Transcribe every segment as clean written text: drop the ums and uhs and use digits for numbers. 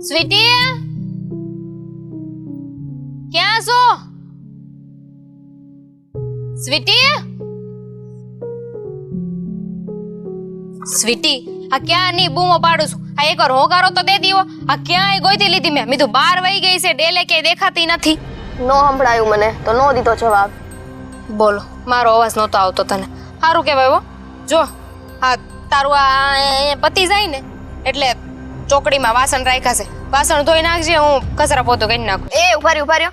Sweetie, ક્યાં છો? Sweetie, sweetie, આ ક્યાંની બૂમો પાડું છું? આ એકવાર હોગારો તો દે દીવો. આ ક્યાંય ગોઈતી લીધી મેં મીધું 12 વાઈ ગઈ છે, ડેલે ક્યાંય દેખાતી નથી. નો સંભળાયું મને તો નો દીધો જવાબ. બોલો, મારો અવાજ નહોતો આવતો તને. સારું કહેવાય હો. જો આ તારું આ પતિ જાય ને એટલે ચોકડીમાં વાસણ રાખ્યા છે, વાસણ ધોઈ નાખજે, હું કચરા પોતો કરી નાખું. એ ઉભા રહ્યો.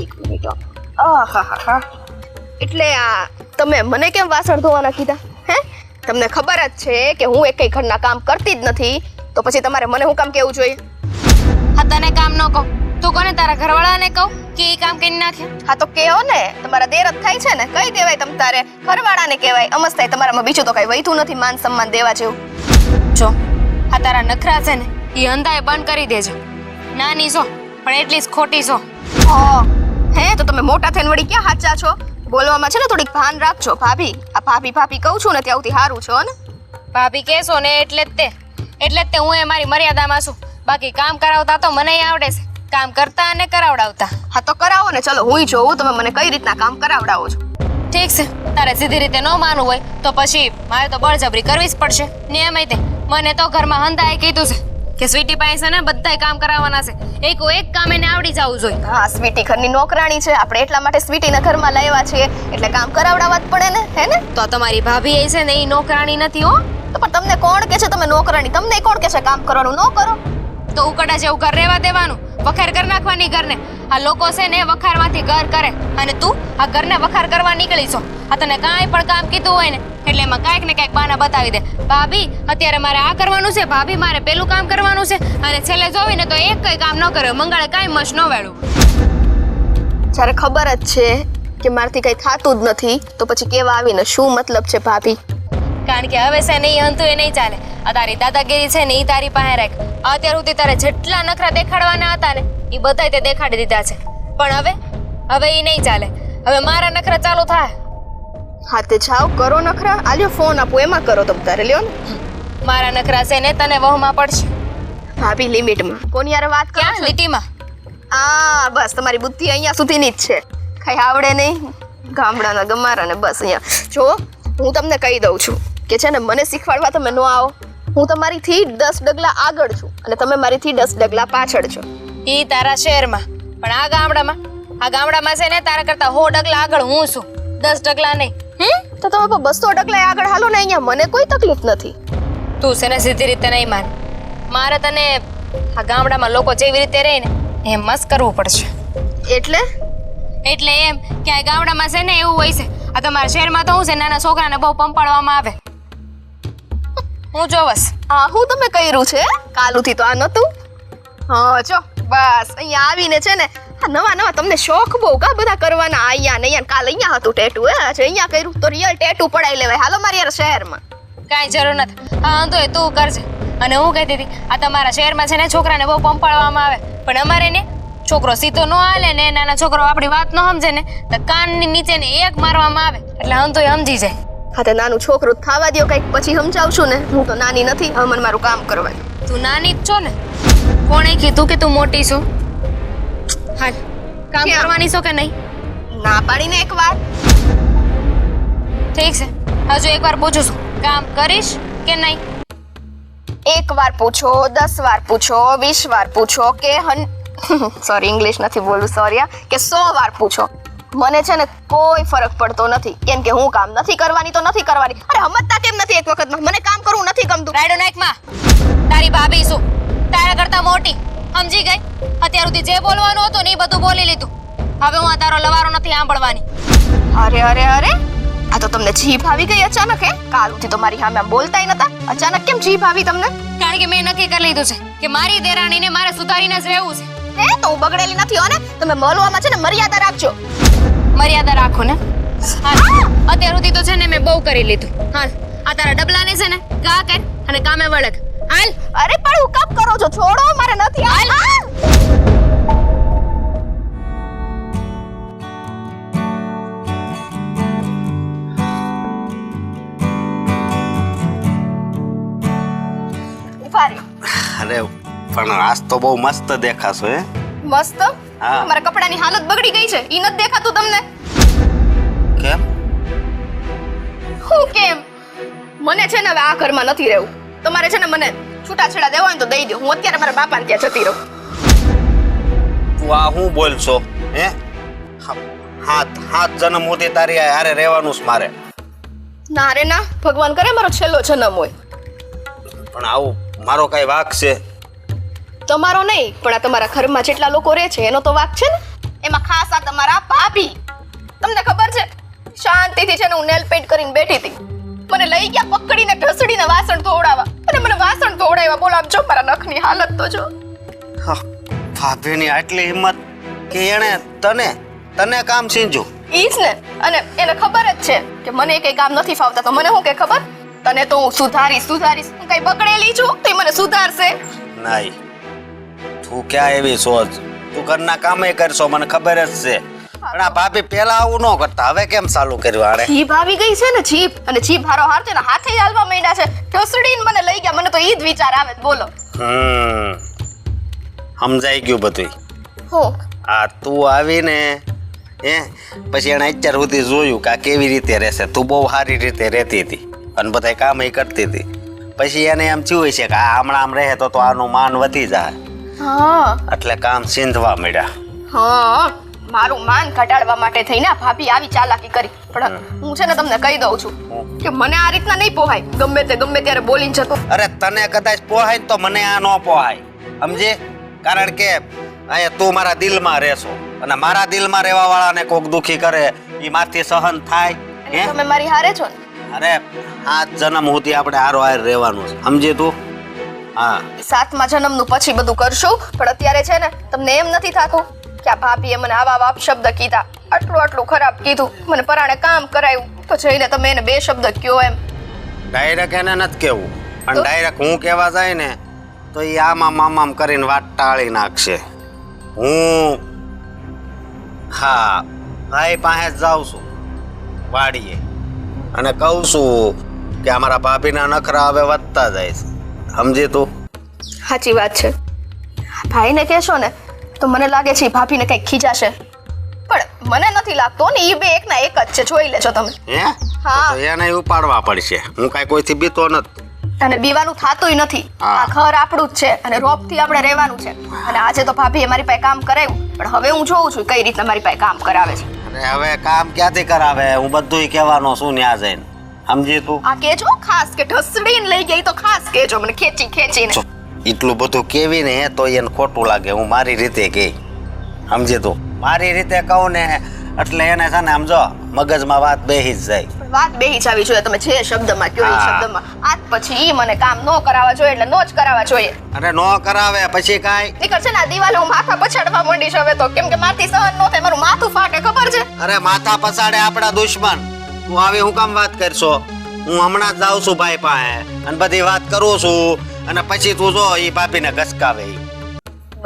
એક મિનિટ. આહાહા. એટલે આ તમે મને કેમ વાસણ ધોવાના કીધા? હે, તમને ખબર જ છે કે હું એકેય ઘરના કામ કરતી જ નથી, તો પછી તમારે મને હું કામ કેવું જોઈએ? હા, તને કામ ન કહું, તું કોને તારા ઘરવાળાને કહું કે એ કામ કરી નાખે? હા તો કેવો ને, તમારા દેર જ થાય છે ને, કહી દેવાય. તમ તારે ઘરવાળાને કહેવાય. અમસ્ત થાય. તમારામાં બીજું તો કઈ વહીતું નથી માન સન્માન દેવા જેવું. જો આ તારા નખરા છે ને એ હંધાય બંધ કરી દેજો. નાની છો પણ એટલી જ ખોટી છો. હે, તો તમે મોટા થઈને વળી ક્યાં સાચા છો? બોલવામાં છે ને થોડીક ભાન રાખજો. ભાભી, આ ભાભી કહું છું ને ત્યાંથી સારું છો ને. ભાભી કહેશો ને એટલે જ તે હું એ મારી મર્યાદામાં છું. બાકી કામ કરાવતા તો મને આવડે છે, કામ કરતા અને કરાવડાવતા. હા તો કરાવો ને, ચલો હું જોઉં તમે મને કઈ રીતના કામ કરાવડાવો છો. ઠીક છે, તારે સીધી રીતે ન માનવું હોય તો પછી મારે તો બળજબરી કરવી જ પડશે ને. એમાંય તે મને તો ઘરમાં હંધાએ કીધું છે કે સ્વીટી પાસે ને બધાય કામ કરાવવાના છે, એક કામ એને આવડી જવું જોઈએ. હા, સ્વીટી ઘરની નોકરાણી છે, આપણે એટલા માટે સ્વીટીના ઘરમાં લાવ્યા છીએ, એટલે કામ કરાવડાવવા જ પડે ને, હે ને? તો તમારી ભાભી એ છે ને એ નોકરાણી નથી હો. તો પણ તમને કોણ કે છે તમે નોકરાણી? તમને કોણ કે છે કામ કરવાનું? ન કરો તો ઉકડા જેવું ઘર રહેવા દેવાનું, વખાર કરી નાખવાની ઘરને. આ લોકો છે ને વખારમાંથી ઘર કરે અને તું આ ઘરને વખાર કરવા નીકળી છો. આ તને કાંઈ પણ કામ કીધું હોય ને એટલે એમાં કાંઈક ને કાંઈક બહાના બતાવી દે. ભાભી અત્યારે મારે આ કરવાનું છે, ભાભી મારે પેલું કામ કરવાનું છે, અને છેલ્લે જોવીને તો એક કઈ કામ ન કર્યો, મંગળે કાંઈ મશ ન વેળું. જ્યારે ખબર જ છે કે મારથી કઈ થાતું જ નથી તો પછી કેવા આવીને શું મતલબ છે ભાભી? કારણ કે હવે છે ને એ હંતું એ નહીં ચાલે. આ તારી દાદાગીરી છે ને એ તારી પાસે રાખ. અત્યાર સુધી તારે જેટલા નખરા દેખાડવાના હતા ને એ બધાય તે દેખાડી દીધા છે, પણ હવે એ નહીં ચાલે. હવે મારા નખરા ચાલુ થાય. હા તે જાઓ, કરો નખરા. આલ્યો ફોન આપો, એમાં કરો તમ તારે. લ્યો ને, મારા નખરા છે ને તને વહમાં પડશે. ભાભી લિમિટમાં. કોની યાર વાત કરો ક્યાં લીટીમાં? બસ તમારી બુદ્ધિ અહીંયા સુધીની જ છે, કઈ આવડે નહીં ગામડાના ગમારા ને. બસ અહીંયા જો હું તમને કહી દઉં છું કે છે ને મને શીખવાડવા તમે ન આવો. હું તમારીથી 10 ડગલા આગળ છું અને તમે મારીથી 10 ડગલા પાછળ છો. ઈ તારા શહેરમાં, પણ આ ગામડામાં છે ને તારા કરતા 100 ડગલા આગળ હું છું, 10 ડગલા નહીં. તો તમે 200 ડગલા આગળ હાલો ને, અહીંયા મને કોઈ તકલીફ નથી. તું છે ને સીધી રીતે નહીં માન. મારે તને આ ગામડામાં લોકો જેવી રીતે રહે ને એમ મસ્ત કરવું પડશે. એટલે એમ કે આ ગામડામાં છે ને એવું હોય છે. આ તમારા શહેરમાં તો હું છે નાના છોકરાને બહુ પંપાડવામાં આવે. હું જોવસ હું તમે કર્યું છે કાલુથી તો આ નતું. હા જો બસ અહીંયા આવીને છે ને નવા તમને શોખ બહુ કા બધા કરવાના. અહીંયા ને અહીંયા, કાલ અહીંયા હતું ટેટુ, આજે અહીંયા કર્યું તો રિયલ ટેટુ પડાવી લેવાય. હાલો મારી યાર શહેરમાં. કાંઈ જરૂર નથી. હા તો એ તું કરજે. અને હું કહેતી હતી આ તમારા શહેરમાં છે ને છોકરાને બહુ પંપાડવામાં આવે, પણ અમારે ને છોકરો સીધો ન હાલે ને નાના છોકરો આપણી વાત ન સમજે ને તો કાનની નીચે ને એક મારવામાં આવે એટલે હમ તો સમજી જાય. હા તો નાનું છોકરું થવા દો કઈક, પછી સમજાવશું ને. હું તો નાની નથી, હવે મને મારું કામ કરવાનું. તું નાની જ છો ને, કોણે કીધું કે તું મોટી છો? હાલ કામ કરવાની છો કે નહીં? ના પાડીને એક વાર. ઠીક છે, હજુ એક વાર પૂછું છું, કામ કરીશ કે નહીં? એક વાર પૂછો, 10 વાર પૂછો, 20 વાર પૂછો કે સોરી ઇંગ્લિશ નથી બોલું, સોરી, કે 100 વાર પૂછો, મને છે ને કોઈ ફરક પડતો નથી. કેમ કે હું કામ નથી કરવાની તો નથી કરવાની. અરે સમજતા કેમ નથી એક વખતમાં? મને કામ કરવું નથી ગમતું. રાઈડો નાઈકમાં તારી ભાભી શું તારા કરતા મોટી, સમજી ગઈ? અત્યાર સુધી જે બોલવાનું હતું ને એ બધું બોલી લીધું. હવે હું આ તારો લવારો નથી સાંભળવાની. અરે આ તો તમને જીભ આવી ગઈ અચાનક? હે, કાલુથી તો મારી સામે બોલતાય નતા, અચાનક કેમ જીભ આવી તમને? કારણ કે મેં નક્કી કરી લીધું છે કે મારી દેરાણીને મારે સુધારીને જ રહેવું છે. હે, તો હું બગડેલી નથી હો ને. તમે મળવામાં છે ને મર્યાદા રાખજો. મર્યાદા રાખો ને. હાલ અત્યાર સુધી તો છે ને મેં બહુ કરી લીધું. હાલ આ તારા ડબલાને છે ને ઘા કર અને કામે વળગ. હાલ. અરે પણ હું કામ કરો છો? છોડો, મારે નથી. હાલ. અરે પણ આજ તો બહુ મસ્ત દેખાશો હે મસ્ત હા. મારા કપડાની હાલત બગડી ગઈ છે ઈ નથી દેખાતું તમને? કેમ હું કેમ? મને છે ને હવે આ ઘરમાં નથી રહેવું. તમારે છે ને મને છૂટાછેડા દેવા હોય ને તો દઈ દો. હું અત્યારે મારા બાપાને ત્યાં જતી રહું. તું આ હું બોલશો હે હાથ જન્મ હોતી તારી હારે રહેવાનું જ મારે. ના રે ના, ભગવાન કરે મારો છેલ્લો જન્મ હોય. પણ આવું મારો કઈ વાક છે? તમારો નહીં, પણ આ તમારા ઘરમાં જેટલા લોકો રહે છે એનો તો વાક છે ને. એમાં ખાસ આ તમારા ભાભી. તમને ખબર છે, શાંતિથી છે ને હું નેલ પેન્ટ કરીને બેઠી હતી, મને લઈ ગયા પકડીને ઢસડીને વાસણ ધોવડાવવા, અને મને વાસણ ધોવડાવ્યા. બોલો આમ જો મારા નખની હાલત તો જો. હા, ભાભીની આટલી હિંમત કે એણે તને કામ સીંજ્યું. ઈ જ ને, અને એને ખબર જ છે કે મને કઈ કામ નથી ફાવતા. તો મને શું કે ખબર, તને તો હું સુધારીશ. હું કઈ બગડેલી છું તો ઈ મને સુધારશે? નહીં, તું ક્યાં એવી સોચ? તું ઘરના કામે કરશો મને ખબર જ છે. પણ આ ભાભી પેલા આવું ન કરતા, હવે કેમ ચાલુ કર્યું આણે? જીભ આવી ગઈ છે ને, જીભ. અને જીભ હારો હાર છે ને હાથે હાલવા માંડ્યા છે. ઢસડીને મને લઈ ગયા. મને તો ઈ જ વિચાર આવે છે. બોલો સમજાઈ ગયું બધું. હું આ તું આવીને પછી એને અત્યાર સુધી જોયું કે આ કેવી રીતે રહેશે. તું બહુ સારી રીતે રહેતી હતી અને બધા કામ એ કરતી હતી. પછી એને એમ થયું છે કે આ હમણાં આમ રહે તો આનું માન વધી જાય, હા એટલે કામ સીંધવા મળ્યા. હા, મારું માન ઘટાડવા માટે થઈને આ ભાભી આવી ચાલાકી કરી. પણ હું છે ને તમને કહી દઉં છું કે મને આ રીતના નહીં પોહાય ગમે ત્યારે બોલીને જતો. અરે તને કદાચ પોહાય તો મને આ ન પોહાય, સમજે? કારણ કે અહીંયા તું મારા દિલમાં રહેશો અને મારા દિલમાં રહેવા વાળાને કોક દુખી કરે એ મારથી સહન થાય હે? તમે મારી હારે છો ને? અરે આ જન્મ સુધી આપણે હારો હાર રહેવાનું છે, સમજે તું? હા, 7મા જન્મનું પછી બધું કરશું. પણ અત્યારે છે ને તમને એમ નથી થતું કે આ ભાભીએ મને આવા શબ્દ કીધા, આટલું ખરાબ કીધું, મને પરાણે કામ કરાયું, તો જઈને તમે એને 2 શબ્દ કયો એમ? ડાયરેક્ટ એને નથી કેવું, પણ ડાયરેક્ટ હું કહેવા જાય ને તો એ આમ કરીને વાત ટાળી નાખશે. હું હા ભાઈ પાસે જ જાઉં છું વાડીએ અને કહું છું કે અમારા ભાભીના નખરા હવે વધતા જાય છે, સમજી તું? સાચી વાત છે. ભાઈને કહેશો ને તો મને લાગે છે ભાભીને કંઈક ખીજાશે, પણ મને નથી લાગતો ને. એ બે એકના એક જ છે, જોઈ લેજો તમે. હે? હા. તો એને ઉપાડવા પડશે. હું કાંઈ કોઈથી બીતો નથી અને બીવાનું થાતુંય નથી. આ ઘર આપણું જ છે અને રોપથી આપણે રહેવાનું છે. અને આજે તો ભાભીએ મારી પાસે કામ કરાવ્યું, પણ હવે હું જોઉં છું કઈ રીતના મારી પાસે કામ કરાવે છે. અને હવે કામ ક્યાંથી કરાવે? હું બધુંય કહેવાનો શું ન્યા જઈને, સમજી તું? આ કેજો ખાસ કે ઢસડીને લઈ ગઈ તો ખાસ કેજો મને, ખેંચીને. એટલું બધું કેવી ને તો એને ખોટું લાગે. હું મારી રીતે કહી, સમજી તું? મારી રીતે કહું ને એટલે એને છે ને આમ જો મગજમાં વાત બેહી જ જાય. વાત બેહી જ આવી જોઈએ. તમે જે શબ્દમાં કયો એ શબ્દમાં. આજ પછી ઈ મને કામ ન કરાવવા જોઈએ એટલે નો જ કરાવવા જોઈએ. અરે નો કરાવે પછી કાંઈ નીકળ છે ને આ દિવાલે હું માથા પછાડવા માંડીશ હવે તો, કેમ કે મારથી સહન નો થાય. મારું માથું ફાટે, ખબર છે? અરે માથા પસાડે આપણા દુશ્મન. તું આવી હું કામ વાત કરશો? હું હમણાં જ જાઉં છું ભાઈ પાસે અને બધી વાત કરું છું અને પછી તું જો એ ભાભીને ઘસકાવે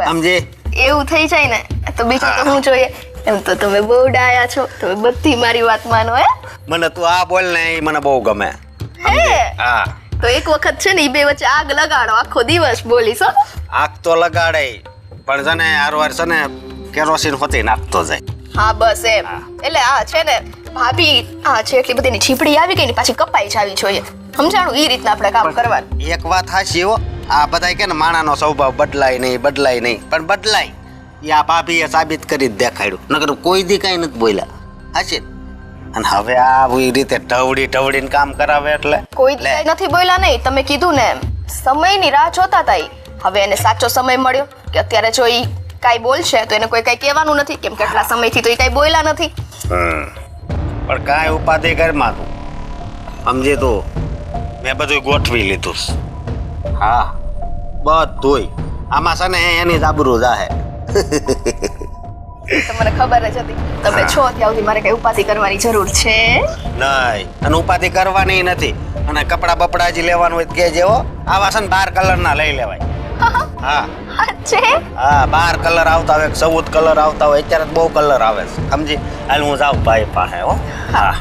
સમજી? એવું થઈ જાય ને તો બીજું તો હું જોઈએ. એમ તો તમે બહુ ડાયા છો, તમે બધી મારી વાત માનો. હે, મને તું આ બોલ ને એ મને બહુ ગમે. હે હા, તો એક વખત છે ને ઈ બે વચ્ચે આગ લગાડો, આખો દિવસ બોલીશ. હો, આગ તો લગાડે પણ છે ને હારવાર છે ને કેરોસીન હોતી નાખતો જાય. હા બસ એમ. એટલે આ છે ને ભાભી આ છે એટલી બધીની છીપડી આવી ગઈ ને પાછી કપાઈ જાવી જોઈએ, સમજાણું? ઈ રીતના આપણે કામ કરવાનું. એક વાત હાચી હો, આ બધા કે ને માણાનો સ્વભાવ બદલાય નહીં, પણ બદલાય. એ આ ભાભીએ સાબિત કરી જ દેખાડ્યું. નકર કોઈ દી કાંઈ નથી બોલ્યા, હાચી? અને હવે આવી રીતે ઢવડીને કામ કરાવે એટલે કોઈ દી કાંઈ નથી બોલ્યા નહીં. તમે કીધું ને એમ સમયની રાહ જોતા હતા ઈ. હવે એને સાચો સમય મળ્યો કે અત્યારે જો ઈ કાંઈ બોલશે તો એને કોઈ કાંઈ કહેવાનું નથી, કેમ કે એટલા સમયથી તો ઈ કાંઈ બોલ્યા નથી. પણ કાંઈ ઉપાધિ ઘરમાં તું, સમજી તું? મેં બધું ગોઠવી લીધું. હા, બધુંય. આમાં છે ને એની જ આબરૂ જાહે. તમને ખબર જ હતી તમે છો ત્યાં સુધી મારે કઈ ઉપાધિ કરવાની જરૂર છે નહીં? અને ઉપાધિ કરવાની નથી. અને કપડા બપડા જે લેવાનું હોય કે જેવો આવા છે ને 12 કલરના લઈ લેવાય. હા છે? હા, 12 કલર આવતા હોય, 14 કલર આવતા હોય. અત્યારે બહુ કલર આવે છે, સમજી? હાલ હું જાઉં ભાઈ પાસે. હો, હા.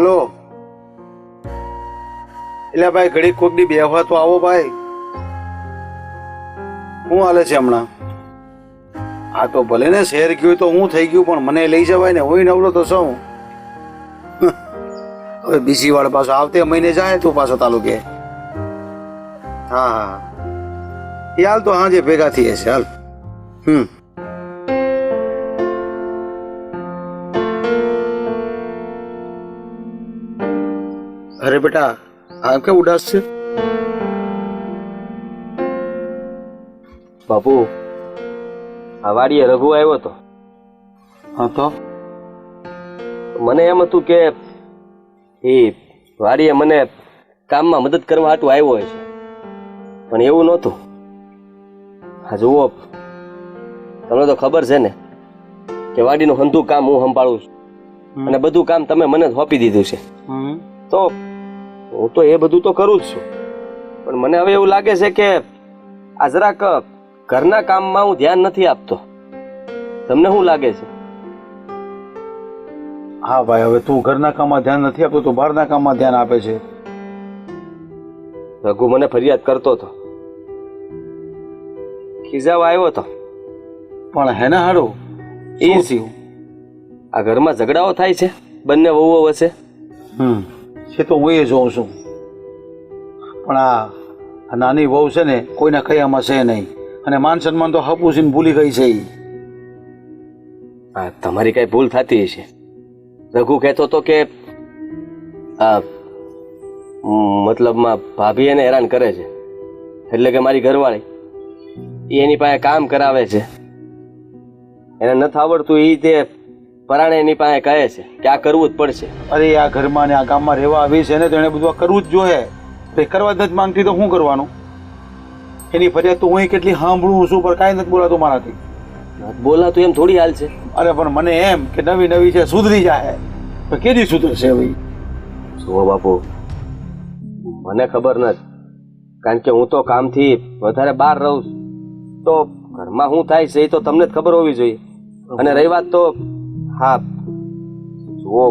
બોલો. એટલે ભાઈ ઘડી કોકની બેહવા તો આવો ભાઈ. શું હાલે છે હમણાં? આ તો ભલે ને શહેર ગયું તો હું થઈ ગયું, પણ મને લઈ જવાય ને, હું નવરો તો શું. હવે બીજી વાર પાછો આવતે મહિને જાય તું પાછો તાલુકે. હા હા એ હાલ તો હાજે ભેગા થઈએ છે હાલ. અરે બેટા આમ કેમ ઉદાસ છે? બાપુ, આ વાડીએ રઘુ આવ્યો હતો. હા તો મને એમ હતું કે એ વાડીએ મને કામમાં મદદ કરવા હાટું આવ્યો હોય છે, પણ એવું નહોતું. હા જુઓ, તમને તો ખબર છે ને કે વાડીનું હંધું કામ હું સંભાળું છું, અને બધું કામ તમે મને સોંપી દીધું છે. તો હું તો એ બધું તો કરું જ છું, પણ મને હવે એવું લાગે છે કે આ જરાક ઘરના કામમાં હું ધ્યાન નથી આપતો. તમને શું લાગે છે? હા ભાઈ, હવે તું ઘરના કામમાં ધ્યાન નથી આપતો તો બહારના કામમાં ધ્યાન આપે છે. રઘુ મને ફરિયાદ કરતો હતો, ખીજાવા આવ્યો હતો. પણ હે ને હારું એ શું થયું? આ ઘરમાં ઝઘડાઓ થાય છે બંને વહુઓ વચ્ચે. છે તો હું એ જોઉં છું, પણ આ નાની વહુ છે ને કોઈના કયામાં છે નહીં, અને માન સન્માન તો હપુસીને ભૂલી ગઈ છે ઈ. હા, તમારી કઈ ભૂલ થતી હશે. રઘુ કહેતો હતો કે આ મતલબમાં ભાભી એને હેરાન કરે છે, એટલે કે મારી ઘરવાળી એ એની પાસે કામ કરાવે છે. એને નથી આવડતું એ તે પરાણે એની પાસે કહે છે કે આ કરવું જ પડશે. અરે આ ઘરમાં ને આ ગામમાં રહેવા આવી છે ને તો એને બધું આ કરવું જ જોઈએ. તો એ કરવા જ નથી માંગતી તો શું કરવાનું? એની ફરિયાદ તો હું કેટલી સાંભળું છું, પણ કાંઈ નથી બોલાતું મારાથી. બોલાતું એમ થોડી હાલ છે. અરે પણ મને એમ કે નવી નવી છે, સુધરી જાય તો કેદી સુધરશે ભાઈ? જુઓ બાપુ, મને ખબર નથી, કારણ કે હું તો કામથી વધારે બહાર રહું છું, તો ઘરમાં શું થાય છે એ તો તમને જ ખબર હોવી જોઈએ. અને રહી વાત તો, હા જુઓ,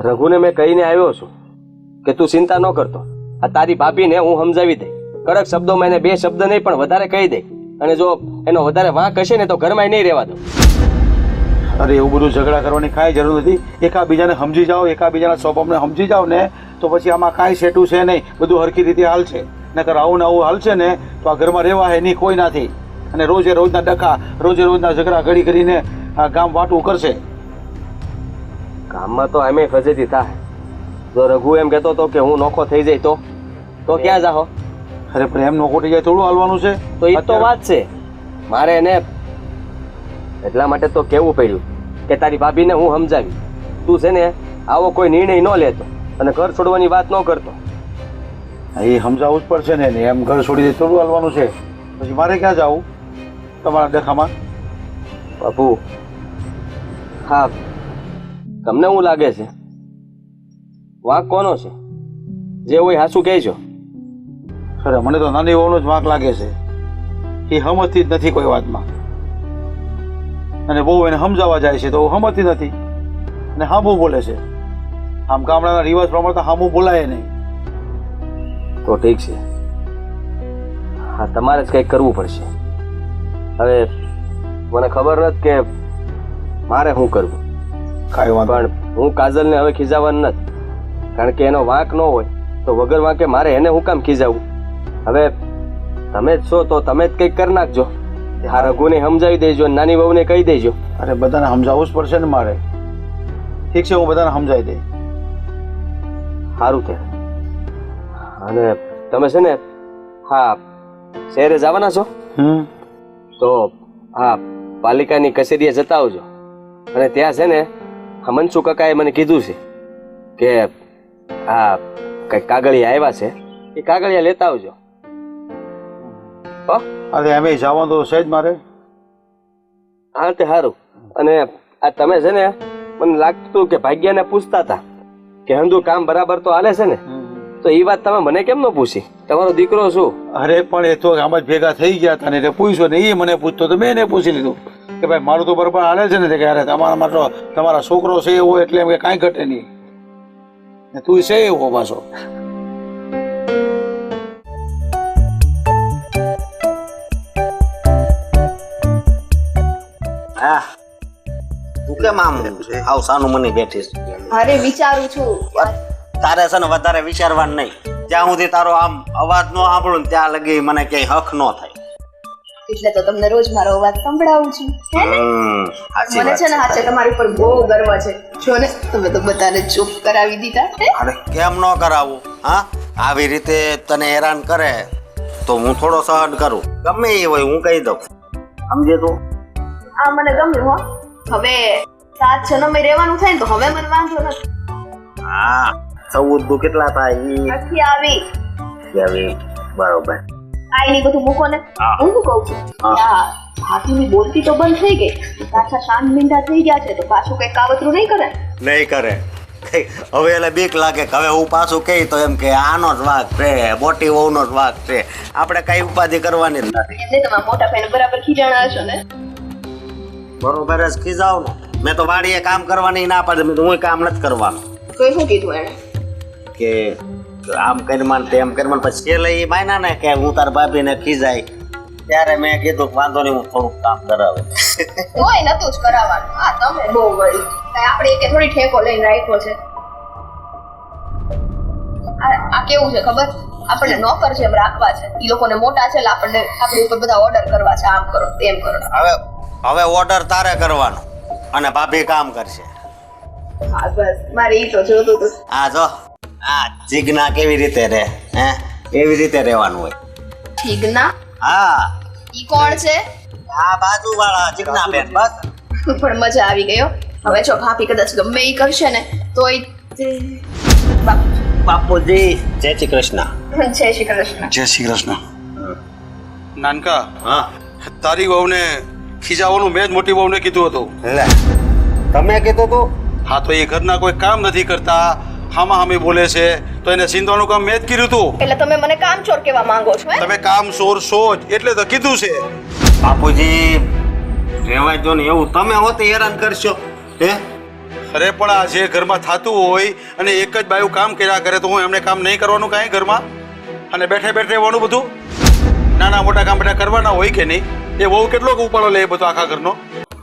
રઘુને મેં કહીને આવ્યો છું કે તું ચિંતા ન કરતો, આ તારી ભાભીને હું સમજાવી દઈ. કડક શબ્દોમાં એને 2 શબ્દ નહીં પણ વધારે કહી દે, અને જો એનો વધારે વાંક હશે ને તો ઘરમાં નહીં રહેવા દો. અરે એવું બધું ઝઘડા કરવાની કાંઈ જરૂર નથી. એકાબીજાને સમજી જાઓ, એકાબીજાના સ્વભાવને સમજી જાઓ ને તો પછી આમાં કાંઈ સેટું છે નહીં, બધું હરખી રીતે હાલશે. નકર આવું ને આવું હાલશે ને તો આ ઘરમાં રહેવા હે નહીં કોઈ નથી, અને રોજે રોજના ડખા, રોજે રોજના ઝઘડા ઘડી કરીને આ ગામ વાટું કરશે. ગામમાં તો એમ ફજેતી થાય. જો રઘુ એમ કહેતો હતો કે હું નોખો થઈ જાય તો ક્યાં જાહો? અરે પણ એમ નો ખોટી જાય થોડું હાલવાનું છે? તો એ તો વાત છે. મારે એને એટલા માટે તો કહેવું પડ્યું કે તારી ભાભીને હું સમજાવી, તું છે ને આવો કોઈ નિર્ણય ન લેતો અને ઘર છોડવાની વાત ન કરતો. એ સમજાવવું જ પડશે ને, એમ ઘર છોડી દે થોડું હાલવાનું છે? પછી મારે ક્યાં જવું તમારા ડખામાં? બાપુ, હા, તમને શું લાગે છે વાંક કોનો છે? જે હોય હાસું કહેજો. અરે મને તો નાની વહુનો જ વાંક લાગે છે. એ સમજતી જ નથી કોઈ વાતમાં, અને બહુ એને સમજાવવા જાય છે તો સમજતી નથી અને હામું બોલે છે. આમ ગામડાના રિવાજ પ્રમાણે તો હામું બોલાય નહીં. તો ઠીક છે, હા, તમારે જ કંઈક કરવું પડશે. હવે મને ખબર નથી કે મારે શું કરવું, કાંઈ વાંધો પણ હું કાજલને હવે ખીજાવવાનું નથી, કારણ કે એનો વાંક ન હોય તો વગર વાંકે મારે એને હું કામ ખીજાવવું? હવે તમે જ છો તો તમે જ કંઈક કરી નાખજો. આ રઘુને સમજાવી દેજો, નાની વહુને કહી દેજો. અરે બધાને સમજાવવું જ પડશે ને મારે. ઠીક છે, હું બધાને સમજાવી દઈ. સારું છે. અને તમે છે ને, હા, શહેરે જવાના છો તો હા, પાલિકાની કચેરીએ જતા આવજો. અને ત્યાં છે ને આ મનસુ કાકાએ મને કીધું છે કે આ કંઈક કાગળિયા આવ્યા છે, એ કાગળિયા લેતા આવજો. અરે એમ જવાનું તો છે જ મારે. હા, તે સારું. અને આ તમે છે ને, મને લાગતું હતું કે ભાગ્યાને પૂછતા હતા કે હંધુ કામ બરાબર તો હાલે છે ને, તો એ વાત તમે મને કેમ ન પૂછી? તમારો દીકરો શું? અરે પણ એ તો આમ જ ભેગા થઈ ગયા હતા ને એટલે પૂછ્યો ને, એ મને પૂછતો તો મેં એને પૂછી લીધું કે ભાઈ મારું તો બરાબર હાલે છે ને? કે અરે તમારા છોકરો છે એવો એટલે એમ કે કાંઈ ઘટે નહીં. ને તું છે એવો પાછો. હા તું કેમ આમ હાવ સાનું મને બેઠીશ? અરે વિચારું છું. તારે છે ને વધારે વિચારવાનું નહીં. જ્યાં સુધી તારો આમ અવાજ ન સાંભળું ને ત્યાં લગી મને ક્યાંય હક ન થાય. એટલે તો તમને રોજ મારો અવાજ સંભળાવું છું હે ને? સાચી મને વાત છે ને હાચે તમારી ઉપર બહુ ગર્વ છે. જો ને તમે તો બધાને ચૂપ કરાવી દીધા હે? અરે કેમ ન કરાવું? હા આવી રીતે તને હેરાન કરે તો હું થોડો સહન કરું. ગમે એ હોય હું કહી દઉં. સમજે તું? આ મને ગમ્યું હો. હવે 7 જન્મે રહેવાનું થાય ને તો હવે મને વાંધો નથી. હા 14 કેટલા થાય ઈ નથી આવી આવી બરોબર. આ એની બધું મૂકો ને. હા. હું શું કહું છું હા. આ હાથીની બોલતી તો બંધ થઈ ગઈ, પાછા શાંત મીંડા થઈ ગયા છે તો પાછું કઈ કાવતરું નહીં કરે. નહીં કરે. હવે એટલે બીક લાગે કે હવે હું પાછું કહી તો એમ કે આનો જ વાંક છે, મોટી વહુનો જ વાંક છે. આપણે કઈ ઉપાધિ કરવાની જ નથી. એટલે તમારા મોટા ભાઈને બરાબર ખીજાણા હશો ને. બરોબર જ ખીજાવ ને. મેં તો વાડીએ કામ કરવાની ના પાડી. મેં તો હું કામ નથી કરવાનું. તો શું કીધું એને? કે આમ કરી માન તેમ કરી માન. પછી છેલ્લે એ માન્યા ને કે હું તાર ભાભીને ખીજાય ત્યારે મેં કીધું કે વાંધો નહીં હું થોડુંક કામ કરાવું. તોય નતું જ કરાવવાનું. આ તમે બહુ વળી આપણે એકે થોડી ઠેકો લઈને રાખ્યો છે. આ કેવું છે ખબર? આપણને નોકર છે એમ રાખવા છે. ઈ લોકોને મોટા છે એટલે આપણને આપણી ઉપર બધા ઓર્ડર કરવા છે, આમ કરો તેમ કરો. હવે ઓર્ડર તારે કરવાનો અને ભાભી કામ કરશે. હા બસ મારે ઈ તો જોતું હતું. આ જો આ જીજ્ઞા કેવી રીતે રહે હે એવી રીતે રહેવાનું હોય. જીજ્ઞા? હા ઈ કોણ છે? આ બાજુવાળા જીજ્ઞા બેન. બસ પણ મજા આવી ગયો. હવે જો ભાભી કદાચ ગમે ઈ કરશે ને તોય બાપુજી જય શ્રી કૃષ્ણ. જય શ્રી કૃષ્ણ. જય શ્રી કૃષ્ણ. નાનકા, હા તારી વહુને ખીજાવાનું મેં જ મોટી વહુને કીધું હતું. લે તમે કીધું તું? હા તો એ ઘરના કોઈ કામ નથી કરતા, હામા હામી બોલે છે તો એને સિંધવાનું કામ મેં જ કર્યું હતું. એટલે તમે મને કામચોર કેવા માંગો છો હે? તમે કામ ચોર છો જ એટલે તો કીધું છે. બાપુજી રહેવા જો ને એવું તમે હોતી હેરાન કરશો હે? અરે પણ આ જે ઘરમાં થતું હોય અને એક જ બાયું કામ કર્યા કરે તો હું એમને કામ નહીં કરવાનું કાંઈ ઘરમાં? અને બેઠે બેઠે રહેવાનું બધું? નાના મોટા કામ બધા કરવાના હોય કે નહીં? એ બહુ કેટલો ઉપાડો લે બધો આખા ઘરનો?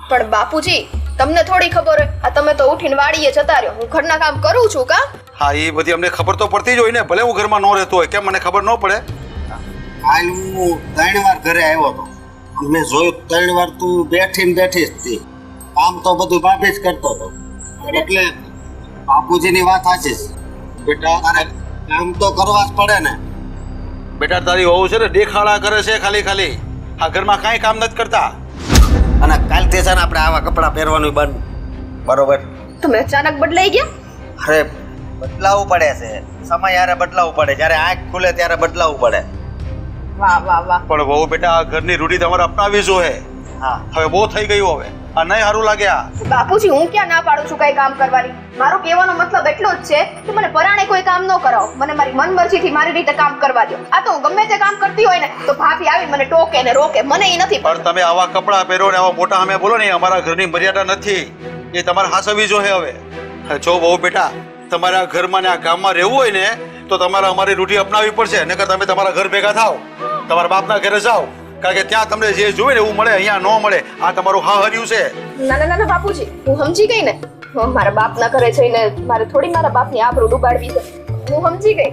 પણ બાપુજી તમને થોડી ખબર હોય? આ તમે તો ઉઠીને વાડીએ જતા રહ્યો, હું ઘરના કામ કરું છું કા? હા એ બધી અમને ખબર તો પડતી જ હોય ને, ભલે હું ઘરમાં ન રહેતો હોય, કેમ મને ખબર ન પડે? કાલ હું 3 વાર ઘરે આવ્યો હતો. મેં જોયું 3 વાર તું બેઠી જ હતી. કામ તો બધું ભાભી જ કરતો હતો. એટલે બાપુજીની વાત સાચી છે. બેટા તારે કામ તો કરવા જ પડે ને. બેટા તારી વહુ છે ને દેખાડા કરે છે ખાલી ખાલી. આ ઘરમાં કાંઈ કામ નથી કરતા. અને કાલથી છે ને આપણે આવા કપડાં પહેરવાનું બંધ. બરોબર? તમે અચાનક બદલાઈ ગયા? અરે બદલાવવું પડે છે. સમય યારે બદલાવવું પડે. જ્યારે આંખ ખુલે ત્યારે બદલાવવું પડે. વાહ વાહ વાહ. પણ વહુ બેટા આ ઘરની રૂઢી તમારે અપનાવી જોઈએ. હા હવે બહુ થઈ ગયું. હવે આ નહીં સારું લાગે. આ બાપુજી હું ક્યાં ના પાડું છું કઈ કામ કરવાની. મારો કહેવાનો મતલબ એટલો જ છે કે મને પરાણે કોઈ કામ ન કરાવો. મને મારી મનમરજીથી મારી રીતે કામ કરવા દો. આ તો હું ગમે તે કામ કરતી હોય ને તો ભાભી આવી મને ટોકે ને રોકે. મને એ નથી પણ તમે આવા કપડાં પહેરો ને આવા મોટા સામે બોલો ને એ અમારા ઘરની મર્યાદા નથી. એ તમારે હાસવી જોઈએ. હવે જો બહુ બેટા તમારે આ ઘરમાં ને આ ગામમાં રહેવું હોય ને તો તમારે અમારી રૂઢી અપનાવવી પડશે. નકર તમે તમારા ઘર ભેગા થાવ, તમારા બાપના ઘરે જાઓ, કારણ કે ત્યાં તમને જે જોઈએ ને એવું મળે, અહીંયા ન મળે. આ તમારું હાહર્યું છે. ના ના ના બાપુજી હું સમજી ગઈ ને. મારા બાપના ઘરે જઈને મારે થોડી મારા બાપની આબરૂ ડૂબાડવી છે. હું સમજી ગઈ.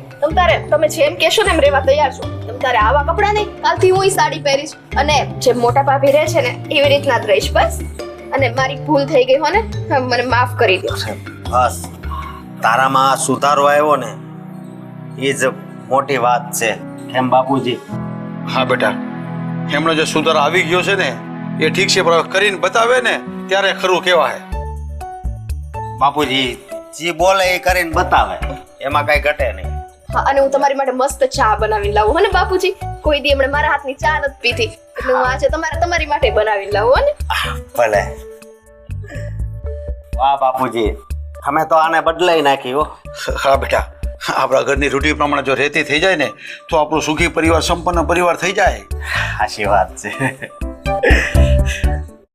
તમે જેમ કહેશો ને એમ રહેવા તૈયાર છું. તારે આવા કપડાં નહીં, કાલથી હું સાડી પહેરીશ અને જેમ મોટા ભાભી રહે છે ને એવી રીતના જ રહીશ બસ. અને મારી ભૂલ થઈ ગઈ હો ને, મને માફ કરી દો. બસ તારામાં સુધારો આવ્યો ને એ જ મોટી વાત છે. કેમ બાપુજી? હા બેટા, એમનો જે સુધાર આવી ગયો છે ને એ ઠીક છે, પણ કરીને બતાવે ને ત્યારે ખરું કહેવાય. બાપુજી જે બોલે એ કરીને બતાવે, એમાં કઈ ઘટે નહીં. હા અને હું તમારી માટે મસ્ત ચા બનાવીને લાવું હો ને બાપુજી. કોઈ દી હમણાં મારા હાથની ચા નથી પીધી એટલે હું આજે તમારી માટે બનાવીને લાવું હો ને. ભલે. વાહ બાપુજી, અમે તો આને બદલાઈ નાખી હો. હા બેટા, આપણા ઘરની રૂઢી પ્રમાણે જો રહેતી થઈ જાય ને તો આપણું સુખી પરિવાર, સંપન્ન પરિવાર થઈ જાય. સાચી વાત છે.